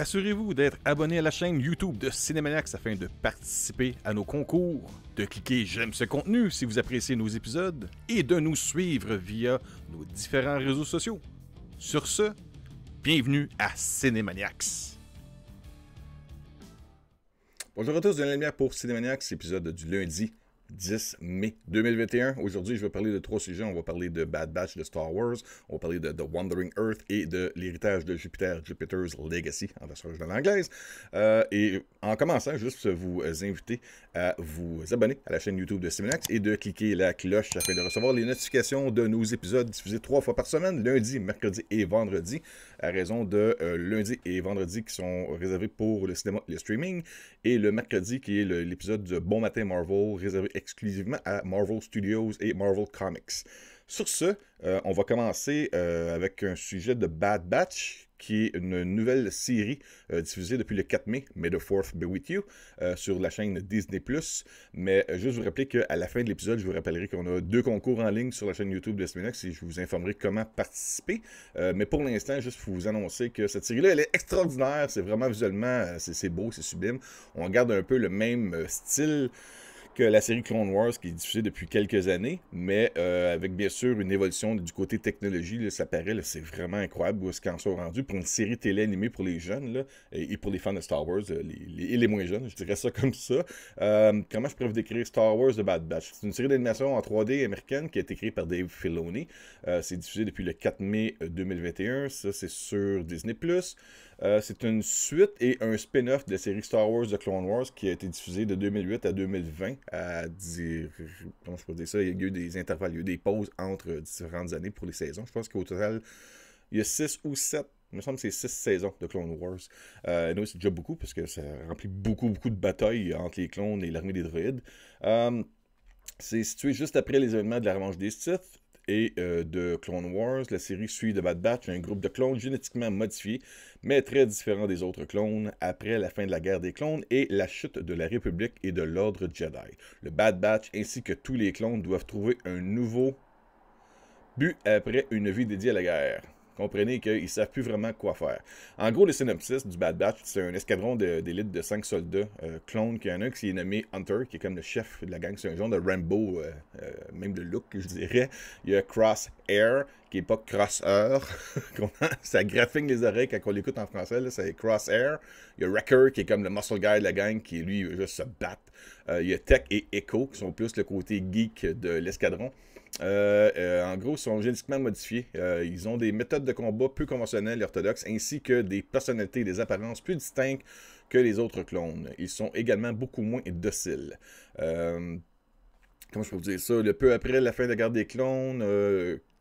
Assurez-vous d'être abonné à la chaîne YouTube de Cinémaniacs afin de participer à nos concours, de cliquer j'aime ce contenu si vous appréciez nos épisodes et de nous suivre via nos différents réseaux sociaux. Sur ce, bienvenue à Cinémaniacs. Bonjour à tous, Daniel Lemierre pour Cinémaniacs, épisode du lundi 10 mai 2021. Aujourd'hui, je vais parler de trois sujets. On va parler de Bad Batch de Star Wars, on va parler de The Wandering Earth et de l'héritage de Jupiter, Jupiter's Legacy, en version originale anglaise. Et en commençant, juste vous inviter à vous abonner à la chaîne YouTube de Cinémaniacs et de cliquer la cloche afin de recevoir les notifications de nos épisodes diffusés 3 fois par semaine, lundi, mercredi et vendredi, à raison de lundi et vendredi qui sont réservés pour le cinéma et le streaming, et le mercredi qui est l'épisode de Bon Matin Marvel réservé exclusivement à Marvel Studios et Marvel Comics. Sur ce, on va commencer avec un sujet de Bad Batch, qui est une nouvelle série diffusée depuis le 4 mai, May the 4th be with you, sur la chaîne Disney+. Mais juste vous rappeler qu'à la fin de l'épisode, je vous rappellerai qu'on a 2 concours en ligne sur la chaîne YouTube de Cinémaniacs et je vous informerai comment participer. Mais pour l'instant, juste pour vous annoncer que cette série-là, elle est extraordinaire. C'est vraiment visuellement, c'est beau, c'est sublime. On garde un peu le même style que la série Clone Wars qui est diffusée depuis quelques années, mais avec bien sûr une évolution du côté technologie, là, ça paraît, c'est vraiment incroyable où est-ce qu'ils en sont rendus pour une série télé animée pour les jeunes là, et pour les fans de Star Wars, et les moins jeunes, je dirais ça comme ça. Comment je pourrais vous décrire Star Wars de Bad Batch? C'est une série d'animation en 3D américaine qui a été créée par Dave Filoni. C'est diffusé depuis le 4 mai 2021, ça c'est sur Disney+. C'est une suite et un spin-off de la série Star Wars de Clone Wars qui a été diffusée de 2008 à 2020. Comment je peux dire ça? Il y a eu des intervalles, il y a eu des pauses entre différentes années pour les saisons. Je pense qu'au total, il y a 6 ou 7. Il me semble que c'est 6 saisons de Clone Wars. Non, c'est déjà beaucoup parce que ça remplit beaucoup de batailles entre les clones et l'armée des droïdes. C'est situé juste après les événements de la revanche des Sith et de Clone Wars. La série suit de Bad Batch, un groupe de clones génétiquement modifiés, mais très différents des autres clones, après la fin de la guerre des clones et la chute de la République et de l'Ordre Jedi. Le Bad Batch ainsi que tous les clones doivent trouver un nouveau but après une vie dédiée à la guerre. Comprenez qu'ils ne savent plus vraiment quoi faire. En gros, le synopsis du Bad Batch, c'est un escadron d'élite de 5 soldats clones, qui y en a un qui est nommé Hunter, qui est comme le chef de la gang. C'est un genre de Rambo, même de look, je dirais. Il y a Crosshair, qui n'est pas Crosshair. Ça graffigne les oreilles quand on l'écoute en français, là, c'est Crosshair. Il y a Wrecker, qui est comme le muscle guy de la gang, qui lui, veut juste se battre. Il y a Tech et Echo, qui sont plus le côté geek de l'escadron. En gros, ils sont génétiquement modifiés. Ils ont des méthodes de combat peu conventionnelles et orthodoxes, ainsi que des personnalités et des apparences plus distinctes que les autres clones. Ils sont également beaucoup moins dociles. Comment je peux vous dire ça? Le peu après la fin de la guerre des clones,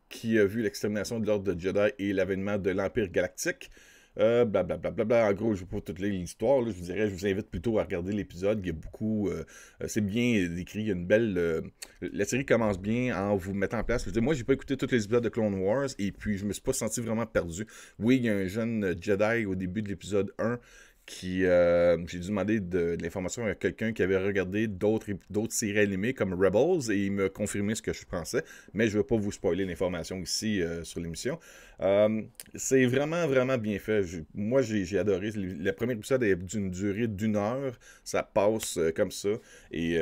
qui a vu l'extermination de l'Ordre de Jedi et l'avènement de l'Empire galactique, blablabla. En gros, je ne vais pas toute l'histoire. Je vous dirais, je vous invite plutôt à regarder l'épisode. Il y a beaucoup. C'est bien décrit. Il y a une belle. La série commence bien en vous mettant en place. Je veux dire, moi, j'ai pas écouté tous les épisodes de Clone Wars et puis je me suis pas senti vraiment perdu. Oui, il y a un jeune Jedi au début de l'épisode 1 qui. J'ai dû demander de l'information à quelqu'un qui avait regardé d'autres séries animées comme Rebels et il m'a confirmé ce que je pensais. Mais je ne vais pas vous spoiler l'information ici sur l'émission. C'est vraiment bien fait. Moi, j'ai adoré. Le premier épisode est d'une durée d'1 heure. Ça passe comme ça. Et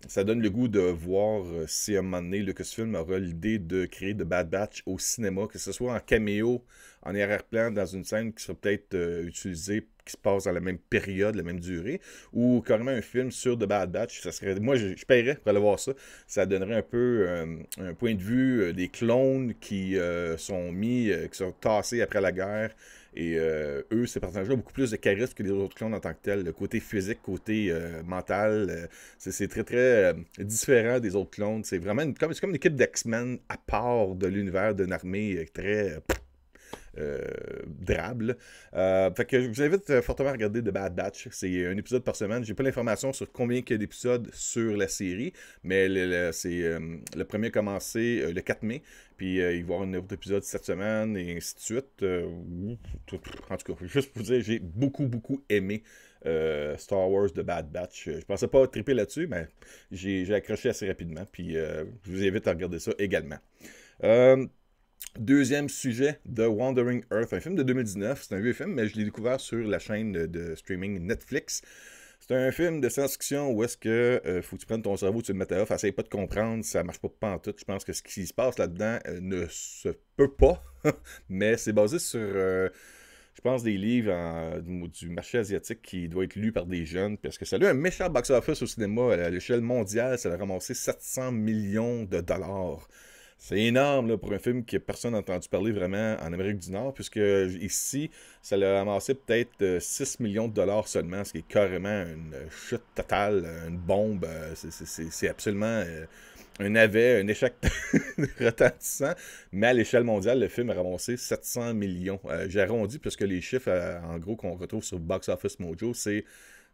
ça donne le goût de voir si à un moment donné, Lucasfilm aura l'idée de créer de Bad Batch au cinéma, que ce soit en caméo, en arrière-plan, dans une scène qui sera peut-être utilisée, qui se passe dans la même période, la même durée, ou carrément un film sur The Bad Batch. Ça serait, moi, je paierais pour aller voir ça. Ça donnerait un peu un point de vue des clones qui sont qui sont tassés après la guerre. Et eux, ces personnages-là ont beaucoup plus de charisme que les autres clones en tant que tels. Le côté physique, côté mental, c'est très différent des autres clones. C'est vraiment c'est comme une équipe d'X-Men à part de l'univers d'une armée très drable. Fait que je vous invite fortement à regarder The Bad Batch. C'est un épisode par semaine. J'ai pas l'information sur combien il y a d'épisodes sur la série, mais le premier a commencé le 4 mai. Puis il va y avoir un autre épisode cette semaine et ainsi de suite. En tout cas, juste pour vous dire, j'ai beaucoup aimé Star Wars The Bad Batch. Je pensais pas triper là-dessus, mais j'ai accroché assez rapidement. Puis je vous invite à regarder ça également. Deuxième sujet, The Wandering Earth, un film de 2019. C'est un vieux film, mais je l'ai découvert sur la chaîne de streaming Netflix. C'est un film de science-fiction où est-ce que faut que tu prennes ton cerveau, tu le mets à off, essaye pas de comprendre, ça marche pas pantoute. Je pense que ce qui se passe là-dedans ne se peut pas, mais c'est basé sur, je pense, des livres du marché asiatique qui doit être lu par des jeunes, parce que ça a eu un méchant box-office au cinéma à l'échelle mondiale, ça a ramassé 700 millions de dollars. C'est énorme là, pour un film que personne n'a entendu parler vraiment en Amérique du Nord, puisque ici, ça l'a amassé peut-être 6 millions de dollars seulement, ce qui est carrément une chute totale, une bombe. C'est absolument un navet, un échec retentissant. Mais à l'échelle mondiale, le film a ramassé 700 millions. J'ai arrondi, puisque les chiffres, en gros, qu'on retrouve sur Box Office Mojo, c'est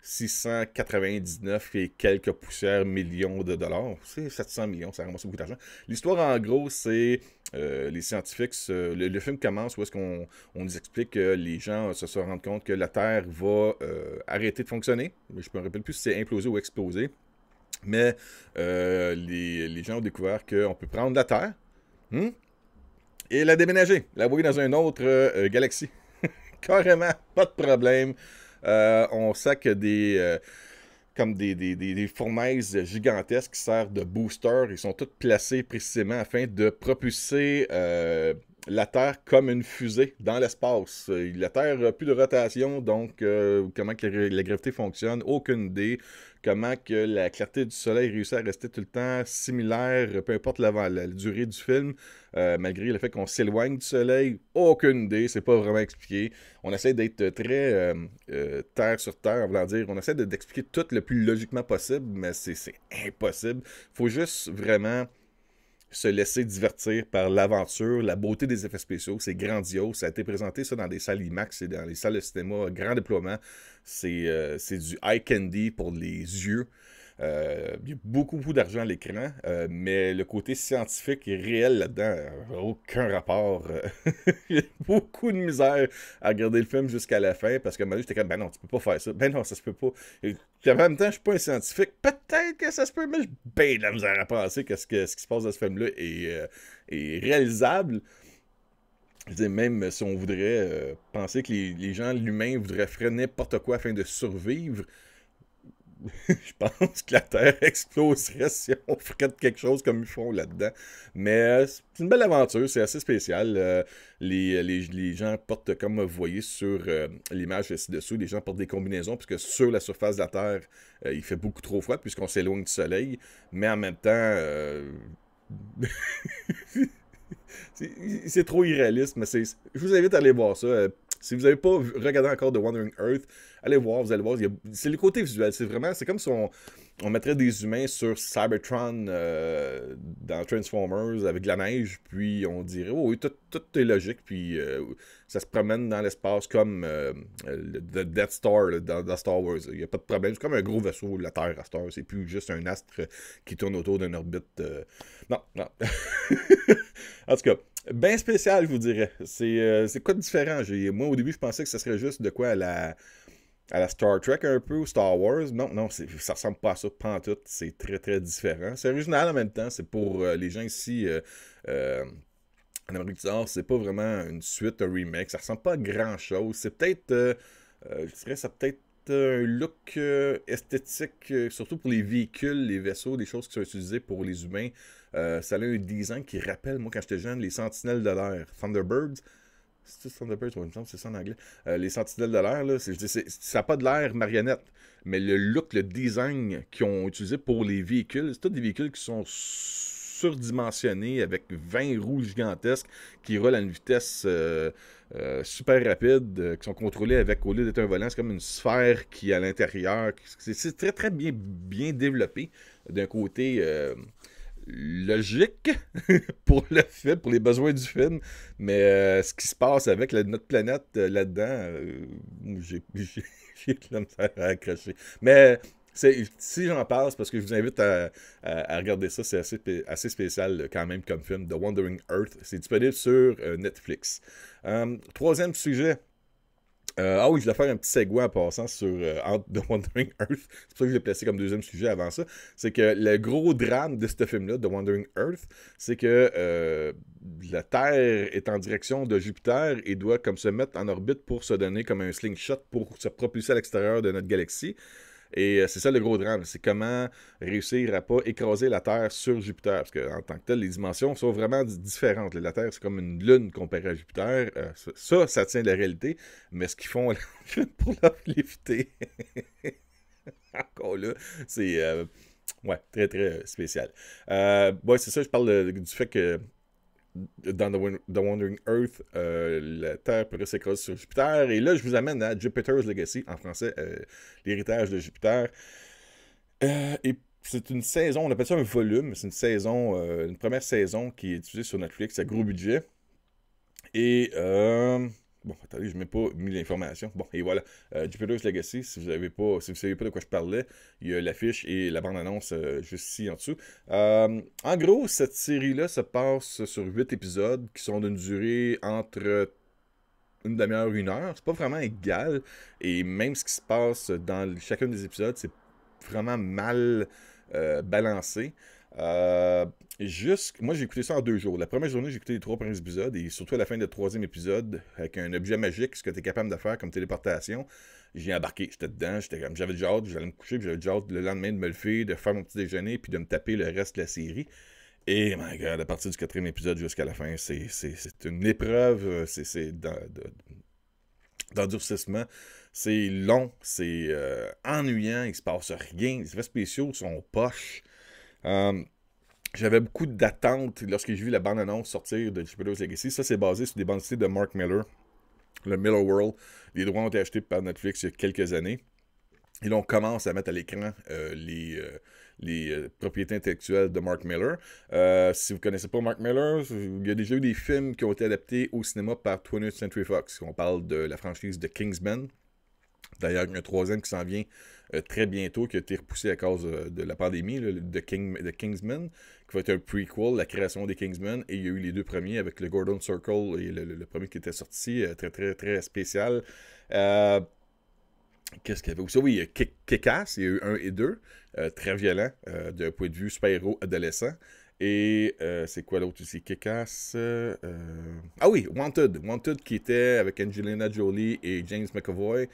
699 et quelques poussières millions de dollars. C'est 700 millions, ça ramasse beaucoup d'argent. L'histoire, en gros, c'est les scientifiques. Le film commence où est-ce qu'on nous explique que les gens se rendent compte que la Terre va arrêter de fonctionner. Je ne me rappelle plus si c'est implosé ou explosé. Mais les gens ont découvert qu'on peut prendre la Terre et la déménager, la envoyer dans une autre galaxie. Carrément, pas de problème. On sac comme des fournaises gigantesques qui servent de boosters. Ils sont tous placés précisément afin de propulser la Terre comme une fusée dans l'espace. La Terre n'a plus de rotation, donc comment que la gravité fonctionne, aucune idée. Comment que la clarté du soleil réussit à rester tout le temps similaire, peu importe la durée du film, malgré le fait qu'on s'éloigne du soleil, aucune idée, c'est pas vraiment expliqué. On essaie d'être très terre sur terre, en voulant dire, on essaie d'expliquer tout le plus logiquement possible, mais c'est impossible. Faut juste vraiment se laisser divertir par l'aventure, la beauté des effets spéciaux, c'est grandiose. Ça a été présenté ça dans des salles IMAX et dans les salles de cinéma, grand déploiement. C'est du eye candy pour les yeux. Il y a beaucoup d'argent à l'écran, mais le côté scientifique et réel là-dedans, aucun rapport. Il y a beaucoup de misère à regarder le film jusqu'à la fin, parce que moi, j'étais comme, ben non, tu peux pas faire ça. Ben non, ça se peut pas. Et puis en même temps, je suis pas un scientifique. Peut-être que ça se peut, mais j'ai bien de la misère à penser que ce qui se passe dans ce film-là est réalisable. Je veux dire, même si on voudrait penser que les gens, l'humain, voudraient faire n'importe quoi afin de survivre, je pense que la Terre exploserait si on ferait quelque chose comme ils font là-dedans. Mais c'est une belle aventure, c'est assez spécial. Les gens portent, comme vous voyez sur l'image ci-dessous, les gens portent des combinaisons, puisque sur la surface de la Terre, il fait beaucoup trop froid, puisqu'on s'éloigne du Soleil. Mais en même temps, c'est trop irréaliste. Mais je vous invite à aller voir ça. Si vous n'avez pas regardé encore The Wandering Earth, allez voir, vous allez voir. C'est le côté visuel. C'est comme si on mettrait des humains sur Cybertron dans Transformers avec de la neige, puis on dirait, oh oui, tout est logique, puis ça se promène dans l'espace comme le Death Star là, dans Star Wars. Il n'y a pas de problème. C'est comme un gros vaisseau, la Terre à Star Wars. C'est plus juste un astre qui tourne autour d'une orbite. Non. En tout cas, bien spécial, je vous dirais. C'est quoi de différent? Moi, au début, je pensais que ce serait juste de quoi à la Star Trek un peu, ou Star Wars. Non, ça ressemble pas à ça, pantoute. C'est très, très différent. C'est original en même temps. C'est pour les gens ici en Amérique du Nord. C'est pas vraiment une suite, un remake. Ça ressemble pas à grand-chose. C'est peut-être, je dirais, ça peut-être un look esthétique, surtout pour les véhicules, les vaisseaux, des choses qui sont utilisées pour les humains. Ça a un design qui rappelle, moi, quand j'étais jeune, les Sentinelles de l'air. Thunderbirds. C'est Thunderbirds, il me semble que c'est ça en anglais. Les Sentinelles de l'air, là, ça n'a pas de l'air marionnette. Mais le look, le design qu'ils ont utilisé pour les véhicules, c'est tous des véhicules qui sont surdimensionnés avec 20 roues gigantesques qui roulent à une vitesse super rapide, qui sont contrôlés avec, au lieu d'être un volant, c'est comme une sphère qui est à l'intérieur. C'est très, très bien développé d'un côté logique pour le film, pour les besoins du film, mais ce qui se passe avec notre planète là-dedans, j'ai de la misère à accrocher. Mais si j'en parle, c'est parce que je vous invite à regarder ça. C'est assez spécial quand même comme film, The Wandering Earth. C'est disponible sur Netflix. Troisième sujet. Ah oui, je vais faire un petit segue en passant sur The Wandering Earth. C'est pour ça que je l'ai placé comme deuxième sujet avant ça. C'est que le gros drame de ce film-là, The Wandering Earth, c'est que la Terre est en direction de Jupiter et doit comme se mettre en orbite pour se donner comme un slingshot pour se propulser à l'extérieur de notre galaxie. Et c'est ça le gros drame, c'est comment réussir à pas écraser la Terre sur Jupiter. Parce qu'en tant que tel, les dimensions sont vraiment différentes. La Terre, c'est comme une lune comparée à Jupiter. Ça tient de la réalité. Mais ce qu'ils font pour l'éviter, encore là, c'est ouais, très très spécial. Ouais, c'est ça, je parle du fait que dans The Wandering Earth, la Terre pourrait s'écraser sur Jupiter. Et là, je vous amène à Jupiter's Legacy, en français, l'héritage de Jupiter. Et c'est une saison, on appelle ça un volume, c'est une saison, une première saison qui est diffusée sur Netflix à gros budget. Et, bon, attendez, je n'ai pas mis l'information. Bon, et voilà, Jupiter's Legacy, si vous ne savez pas de quoi je parlais, il y a l'affiche et la bande-annonce juste ici en dessous. En gros, cette série-là se passe sur 8 épisodes qui sont d'une durée entre une demi-heure, une heure. C'est pas vraiment égal. Et même ce qui se passe dans chacun des épisodes, c'est vraiment mal balancé. Moi, j'ai écouté ça en 2 jours. La première journée, j'ai écouté les 3 premiers épisodes et surtout à la fin du troisième épisode, avec un objet magique, ce que tu es capable de faire comme téléportation, j'ai embarqué. J'étais dedans, j'avais déjà hâte, j'allais me coucher, puis j'avais déjà hâte le lendemain de me lever, de faire mon petit déjeuner, puis de me taper le reste de la série. Et, my God, à partir du quatrième épisode jusqu'à la fin, c'est une épreuve, c'est d'endurcissement. C'est long, c'est ennuyant, il se passe rien, les effets spéciaux sont poches. J'avais beaucoup d'attentes lorsque j'ai vu la bande-annonce sortir de Jupiter's Legacy. Ça, c'est basé sur des bandes dessinées de Mark Miller, le Miller World. Les droits ont été achetés par Netflix il y a quelques années. Et là, on commence à mettre à l'écran les propriétés intellectuelles de Mark Miller. Si vous ne connaissez pas Mark Miller, il y a déjà eu des films qui ont été adaptés au cinéma par 20th Century Fox. On parle de la franchise de Kingsman. D'ailleurs, il y a un troisième qui s'en vient très bientôt, qui a été repoussé à cause de la pandémie, là, de Kingsman, qui va être un prequel, la création des Kingsmen. Et il y a eu les 2 premiers avec le Gordon Circle et le premier qui était sorti, très très très spécial. Qu'est-ce qu'il y avait aussi? Oui, Kick-Ass, il y a eu 1 et 2, très violent, d'un point de vue super-héros adolescent. Et c'est quoi l'autre aussi? Kick-Ass. Ah oui, Wanted. Wanted qui était avec Angelina Jolie et James McAvoy.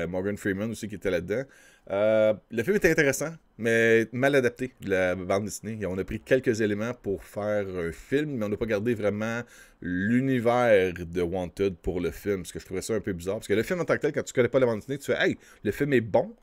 Morgan Freeman aussi qui était là-dedans. Le film était intéressant, mais mal adapté de la bande dessinée. On a pris quelques éléments pour faire un film, mais on n'a pas gardé vraiment l'univers de Wanted pour le film, parce que je trouvais ça un peu bizarre. Parce que le film en tant que tel, quand tu connais pas la bande dessinée, tu fais « Hey, le film est bon ».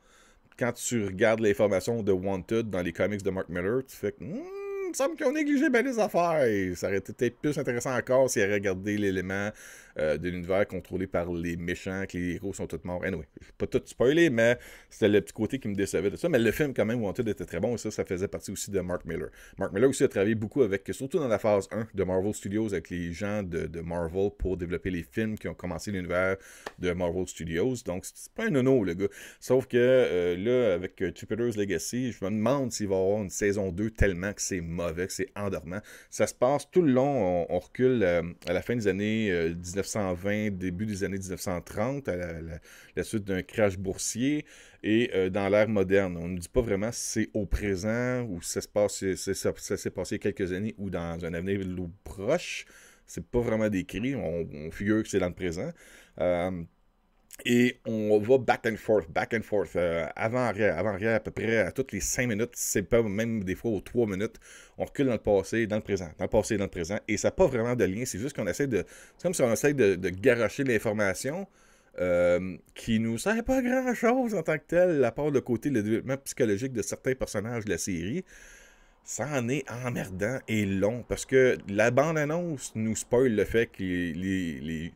Quand tu regardes l'information de Wanted dans les comics de Mark Miller, tu fais il me semble qu'ils ont négligé bien les affaires. Et ça aurait été peut-être plus intéressant encore s'ils avaient regardé l'élément de l'univers contrôlé par les méchants, que les héros sont tous morts. Anyway, je vais pas tout spoiler, mais c'était le petit côté qui me décevait de ça. Mais le film, quand même, Wanted était très bon. Et ça faisait partie aussi de Mark Miller. Mark Miller aussi a travaillé beaucoup avec, surtout dans la phase 1 de Marvel Studios, avec les gens de Marvel pour développer les films qui ont commencé l'univers de Marvel Studios. Donc, c'est pas un nono, le gars. Sauf que là, avec Jupiter's Legacy, je me demande s'il va y avoir une saison 2 tellement que c'est mauvais, que c'est endormant. Ça se passe tout le long, on recule à la fin des années 1920, début des années 1930, à la suite d'un crash boursier, et dans l'ère moderne. On ne dit pas vraiment si c'est au présent, ou si ça s'est passé il y a quelques années, ou dans un avenir proche. C'est pas vraiment décrit, on figure que c'est dans le présent. Et on va back and forth, avant-arrière, à peu près à toutes les 5 minutes, c'est pas même des fois aux 3 minutes, on recule dans le passé, dans le présent, dans le passé, dans le présent, et ça n'a pas vraiment de lien, c'est juste qu'on essaie de, c'est comme si on essaie de garocher l'information qui nous sert pas à grand-chose en tant que tel, à part le côté, le développement psychologique de certains personnages de la série. Ça en est emmerdant et long, parce que la bande-annonce nous spoil le fait que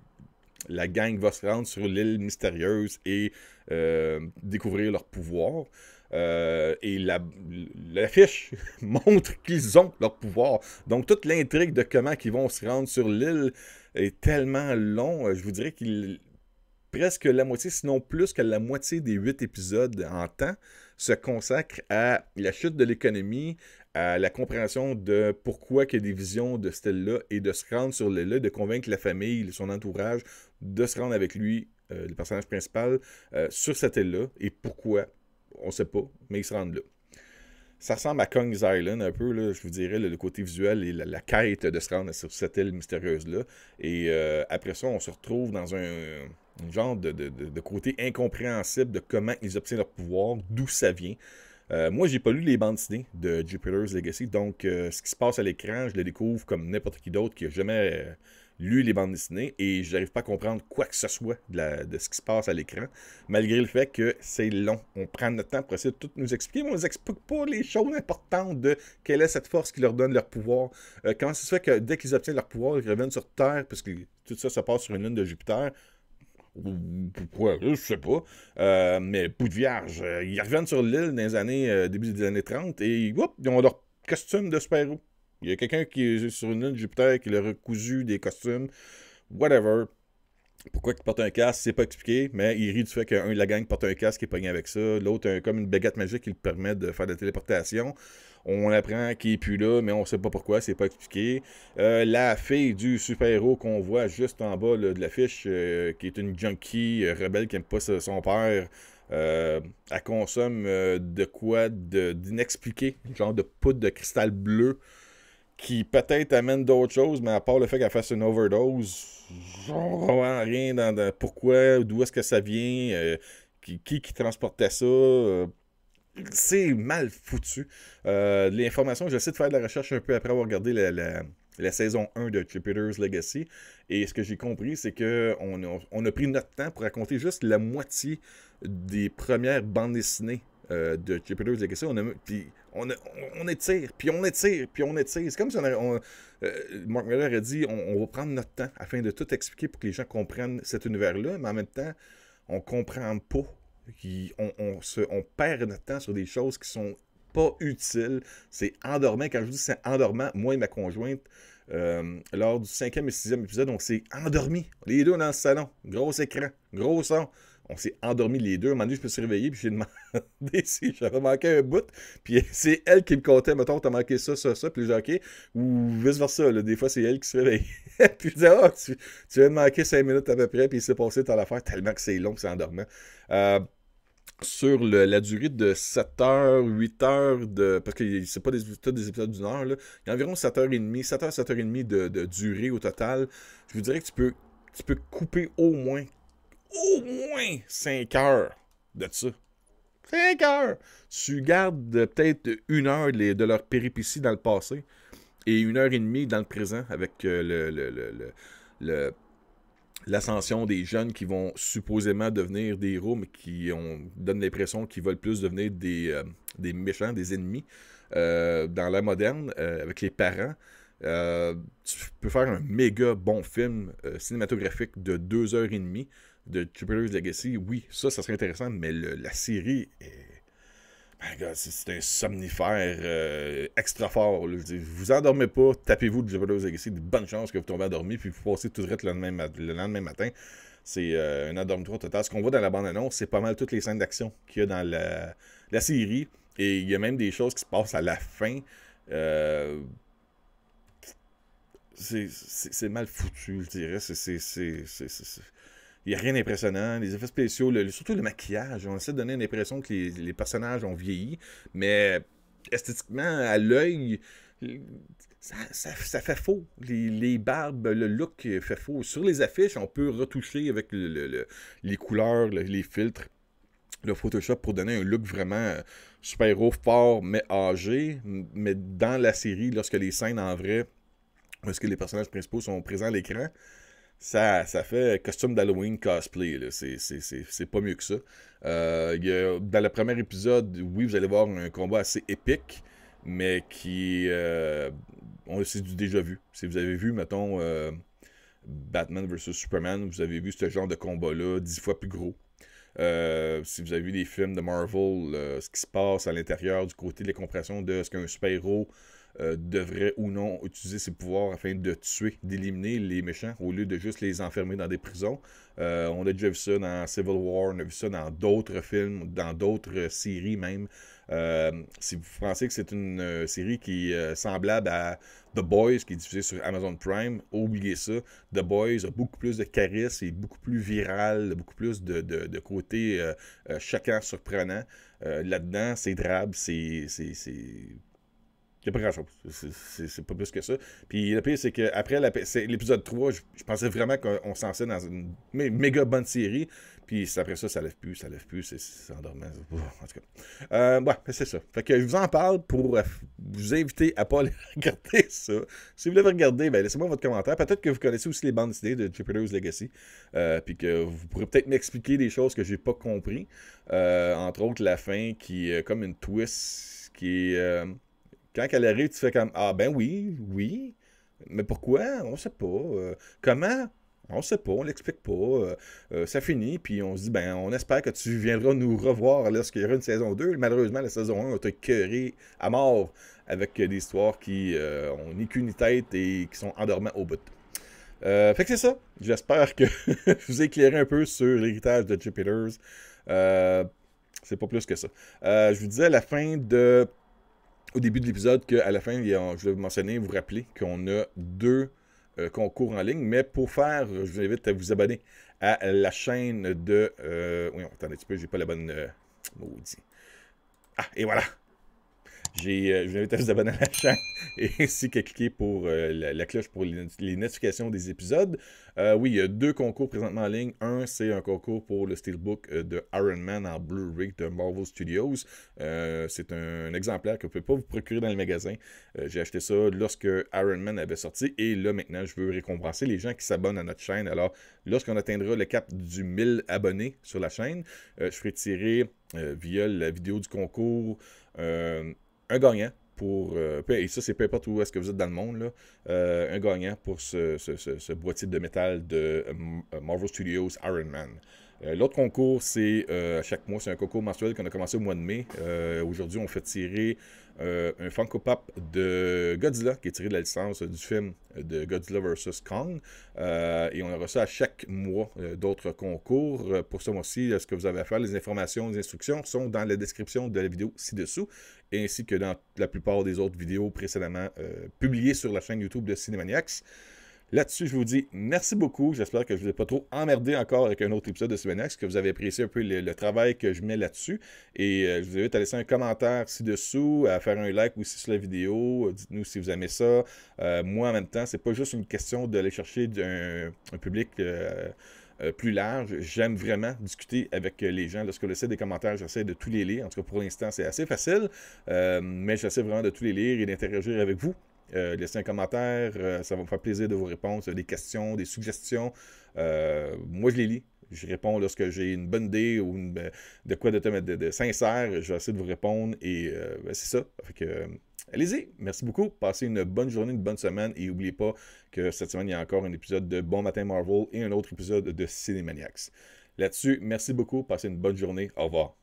la gang va se rendre sur l'île mystérieuse et découvrir leur pouvoir. Et l'affiche montre qu'ils ont leur pouvoir. Donc, toute l'intrigue de comment ils vont se rendre sur l'île est tellement long. Je vous dirais qu'il presque la moitié, sinon plus que la moitié des 8 épisodes en temps, se consacre à la chute de l'économie, à la compréhension de pourquoi il y a des visions de ce style-là et de se rendre sur l'île, de convaincre la famille, son entourage, de se rendre avec lui le personnage principal, sur cette île-là. Et pourquoi? On ne sait pas, mais ils se rendent là. Ça ressemble à Kong's Island un peu, là, je vous dirais, le côté visuel et la quête de se rendre sur cette île mystérieuse-là. Et après ça, on se retrouve dans un genre de côté incompréhensible de comment ils obtiennent leur pouvoir, d'où ça vient. Moi, j'ai pas lu les bandes dessinées de Jupiter's Legacy, donc ce qui se passe à l'écran, je le découvre comme n'importe qui d'autre qui a jamais lu les bandes dessinées et j'arrive pas à comprendre quoi que ce soit de ce qui se passe à l'écran, malgré le fait que c'est long. On prend notre temps pour essayer de tout nous expliquer, mais on nous explique pas les choses importantes de quelle est cette force qui leur donne leur pouvoir. Comment ça se fait que dès qu'ils obtiennent leur pouvoir, ils reviennent sur Terre, parce que tout ça se passe sur une lune de Jupiter. Pourquoi? Je sais pas. Mais bout de vierge. Ils reviennent sur l'île dans les années, début des années 30 et whoop, ils ont leur costume de super-héros. Il y a quelqu'un qui est sur une lune de Jupiter qui leur a cousu des costumes. Whatever. Pourquoi ils portent un casque, c'est pas expliqué, mais il rit du fait qu'un de la gang porte un casque qui est pogné avec ça. L'autre a comme une baguette magique qui lui permet de faire de la téléportation. On apprend qu'il est plus là, mais on sait pas pourquoi, c'est pas expliqué. La fille du super-héros qu'on voit juste en bas là, de l'affiche, qui est une junkie rebelle qui aime pas son père, elle consomme de quoi d'inexpliqué, genre de poudre de cristal bleu, qui peut-être amène d'autres choses, mais à part le fait qu'elle fasse une overdose, genre rien dans pourquoi, d'où est-ce que ça vient, qui transportait ça. C'est mal foutu. L'information, j'essaie de faire de la recherche un peu après avoir regardé la saison 1 de Jupiter's Legacy. Et ce que j'ai compris, c'est qu'on a pris notre temps pour raconter juste la moitié des premières bandes dessinées de Jupiter's Legacy. On étire, puis on étire, puis on étire. C'est comme si Mark Millar a dit, on va prendre notre temps afin de tout expliquer pour que les gens comprennent cet univers-là, mais en même temps, on comprend pas. On perd notre temps sur des choses qui sont pas utiles. C'est endormant. Quand je dis c'est endormant, moi et ma conjointe, lors du 5e et 6e épisode, on s'est endormis. Les deux dans le salon. Gros écran, gros son. On s'est endormis les deux. À un moment donné, je me suis réveillé, puis j'ai demandé si j'avais manqué un bout. Puis c'est elle qui me comptait, mettons, t'as manqué ça, ça, ça. Puis j'ai dit, OK. Ou vice-versa. Des fois, c'est elle qui se réveille. Puis je disais, ah, tu viens de manquer 5 minutes à peu près, puis il s'est passé dans l'affaire tellement que c'est long, que c'est endormant. Sur la durée de 7 heures, 8 heures, parce que c'est pas des épisodes d'une heure, là. Il y a environ 7h30, 7h30 de durée au total. Je vous dirais que tu peux couper au moins 5 heures de ça. 5 heures! Tu gardes peut-être 1 heure de leur péripétie dans le passé et 1h30 dans le présent avec l'ascension des jeunes qui vont supposément devenir des héros, mais donnent l'impression qu'ils veulent plus devenir des méchants, des ennemis dans l'ère moderne, avec les parents. Tu peux faire un méga bon film cinématographique de 2h30 de Jupiter's Legacy. Oui, ça serait intéressant, mais la série c'est un somnifère extra fort. Là. Vous endormez pas, tapez-vous de Jupiter's Legacy, de bonnes chances que vous tombez endormi, puis vous passez tout de suite le lendemain matin. C'est un endormitoire total. Ce qu'on voit dans la bande-annonce, c'est pas mal toutes les scènes d'action qu'il y a dans la série. Et il y a même des choses qui se passent à la fin. C'est mal foutu, je dirais. Il n'y a rien d'impressionnant. Les effets spéciaux, surtout le maquillage, on essaie de donner l'impression que les personnages ont vieilli, mais esthétiquement, à l'œil, ça fait faux. Les barbes, le look fait faux. Sur les affiches, on peut retoucher avec les couleurs, les filtres, le Photoshop pour donner un look vraiment super-héros fort, mais âgé. Mais dans la série, lorsque les scènes en vrai, lorsque les personnages principaux sont présents à l'écran, ça fait costume d'Halloween cosplay. Là. C'est pas mieux que ça. Dans le premier épisode, oui, vous allez voir un combat assez épique, mais qui c'est du déjà vu. Si vous avez vu, mettons, Batman vs Superman, vous avez vu ce genre de combat-là 10 fois plus gros. Si vous avez vu des films de Marvel, ce qui se passe à l'intérieur du côté de la compréhension de ce qu'un super-héros devrait ou non utiliser ses pouvoirs afin de tuer, d'éliminer les méchants au lieu de juste les enfermer dans des prisons. On a déjà vu ça dans Civil War, on a vu ça dans d'autres films, dans d'autres séries même. Si vous pensez que c'est une série qui est semblable à The Boys, qui est diffusée sur Amazon Prime, oubliez ça. The Boys a beaucoup plus de charisme, est beaucoup plus viral, beaucoup plus de côté choquant, surprenant. Là-dedans, c'est drabe, il n'y a pas grand-chose. C'est pas plus que ça. Puis le pire, c'est qu'après l'épisode 3, je pensais vraiment qu'on s'en sait dans une méga bonne série. Puis après ça, ça lève plus, c'est endormant. En tout cas. Ouais, c'est ça. Fait que je vous en parle pour vous inviter à pas aller regarder ça. Si vous l'avez regardé, ben laissez-moi votre commentaire. Peut-être que vous connaissez aussi les bandes dessinées de Jupiter's Legacy. Puis que vous pourrez peut-être m'expliquer des choses que j'ai pas compris. Entre autres, la fin qui est comme une twist qui est... quand elle arrive, tu fais comme ah ben oui. Mais pourquoi? On sait pas. Comment? On sait pas, on l'explique pas. Ça finit, puis on se dit ben on espère que tu viendras nous revoir lorsqu'il y aura une saison 2. Malheureusement, la saison 1 a été écœurée à mort avec des histoires qui ont ni queue ni tête et qui sont endormants au bout. Fait que c'est ça. J'espère que je vous ai éclairé un peu sur l'héritage de Jupiter's. C'est pas plus que ça. Je vous disais à la fin de... Au début de l'épisode, qu'à la fin, je vais vous mentionner, vous rappeler qu'on a 2 concours en ligne, mais pour faire, je vous invite à vous abonner à la chaîne de... oui, attendez un petit peu, j'ai pas la bonne... maudit. Ah, et voilà! Je vous invite à vous abonner à la chaîne et ainsi qu'à cliquer pour la cloche pour les notifications des épisodes. Oui, il y a 2 concours présentement en ligne. Un, c'est un concours pour le Steelbook de Iron Man en Blu-ray de Marvel Studios. C'est un exemplaire que vous ne pouvez pas vous procurer dans le magasin. J'ai acheté ça lorsque Iron Man avait sorti et là, maintenant, je veux récompenser les gens qui s'abonnent à notre chaîne. Alors, lorsqu'on atteindra le cap du 1000 abonnés sur la chaîne, je ferai tirer via la vidéo du concours un gagnant pour... et ça, c'est peu importe où est-ce que vous êtes dans le monde, là, un gagnant pour ce boîtier de métal de Marvel Studios Iron Man. L'autre concours, c'est à chaque mois, c'est un concours mensuel qu'on a commencé au mois de mai. Aujourd'hui, on fait tirer un Funko Pop de Godzilla, qui est tiré de la licence du film de Godzilla vs. Kong. Et on aura ça à chaque mois d'autres concours. Pour ce mois-ci, ce que vous avez à faire, les informations, les instructions sont dans la description de la vidéo ci-dessous, ainsi que dans la plupart des autres vidéos précédemment publiées sur la chaîne YouTube de Cinemaniacs. Là-dessus, je vous dis merci beaucoup. J'espère que je ne vous ai pas trop emmerdé encore avec un autre épisode de Cinemaniacs, que vous avez apprécié un peu le travail que je mets là-dessus. Et je vous invite à laisser un commentaire ci-dessous, à faire un like aussi sur la vidéo. Dites-nous si vous aimez ça. Moi, en même temps, c'est pas juste une question d'aller chercher un public... plus large. J'aime vraiment discuter avec les gens. Lorsque je laisse des commentaires, j'essaie de tous les lire. En tout cas, pour l'instant, c'est assez facile. Mais j'essaie vraiment de tous les lire et d'interagir avec vous. Laissez un commentaire, ça va me faire plaisir de vous répondre. Des questions, des suggestions. Moi, je les lis. Je réponds lorsque j'ai une bonne idée ou de quoi de sincère. Je vais essayer de vous répondre et c'est ça. Fait que, allez-y. Merci beaucoup. Passez une bonne journée, une bonne semaine. Et n'oubliez pas que cette semaine, il y a encore un épisode de Bon Matin Marvel et un autre épisode de Cinemaniacs. Là-dessus, merci beaucoup. Passez une bonne journée. Au revoir.